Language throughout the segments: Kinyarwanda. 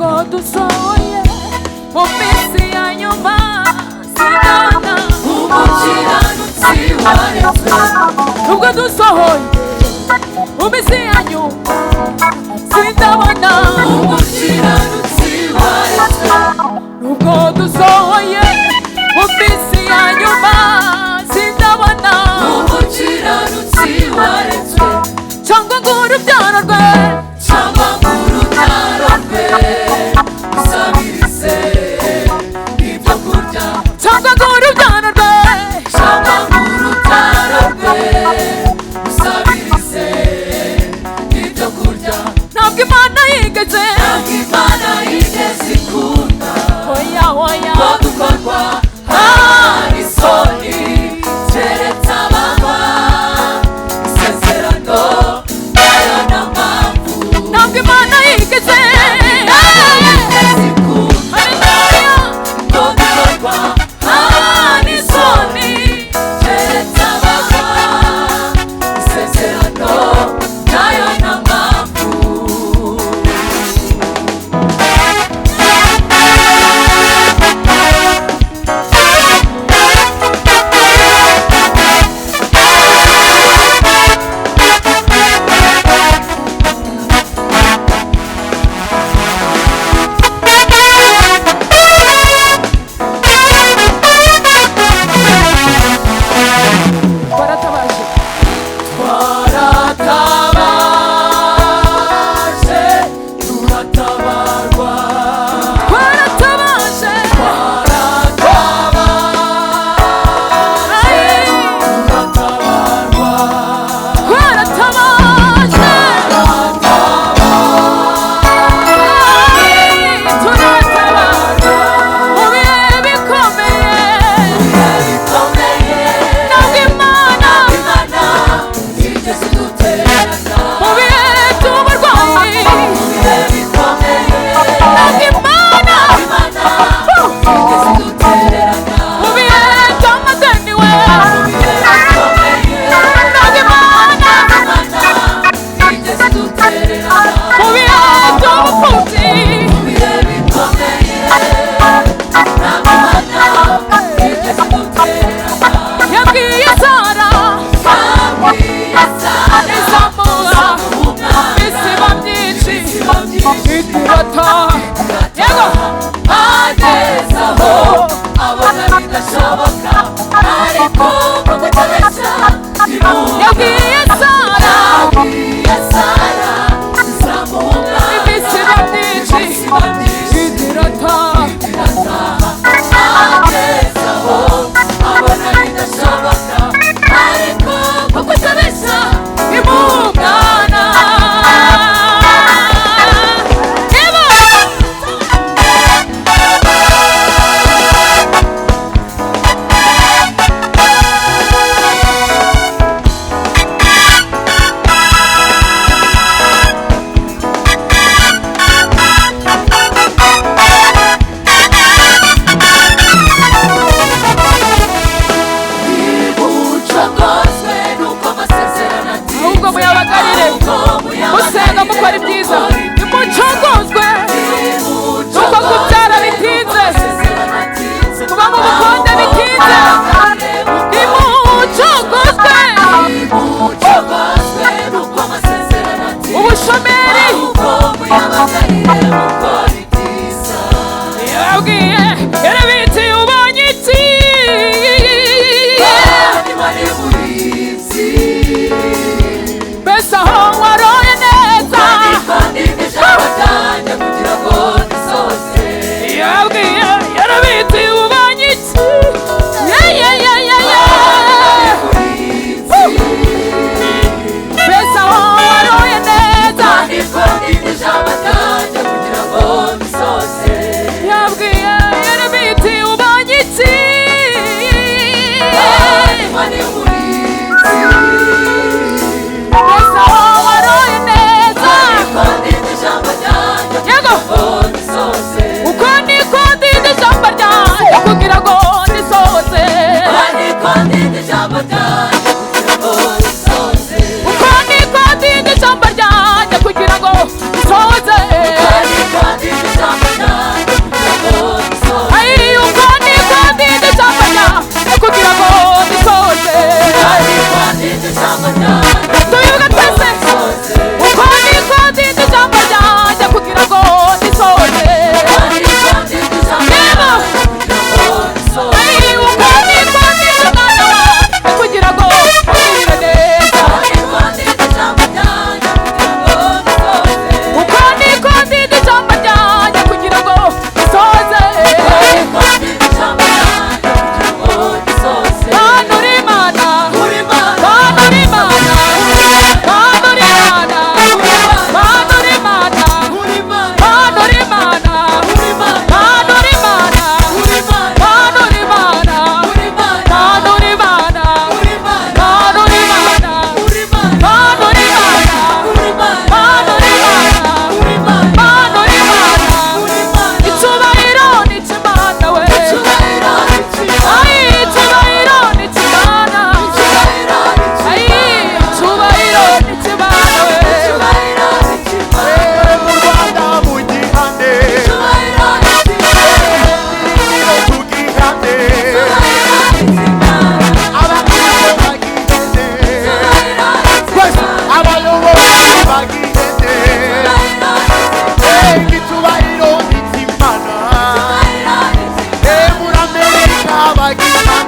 nubwo dusohoye mu minsi ya nyuma sinabona umukiranutsi warezwe. Nubwo dusohoye mu minsi ya nyuma sinabona umukiranutsi warezwe. Nubwo dusohoye mu minsi ya nyuma sinabona umukiranutsi warezwe. Cyangwa ngo urubyaro rwe, cyangwa ngo urubyaro rwe usabirize ibyo kurya. Cyangwa ngo urubyaro rwe, cyangwa ngo urubyaro rwe usabirize ibyo kurya. Ntabwo Imana yigeze, ntabwo Imana yigeze ikunda oya oya ko dukorwa hari isoni keretse abanywa isezerano ayo na mpamvu. Ntabwo Imana yigeze ikunda ko dukorwa hari isoni keretse abanywa isezerano ayo na mpamvu.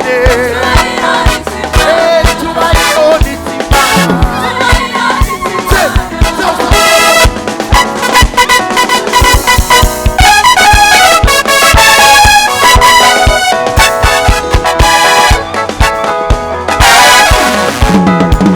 cyane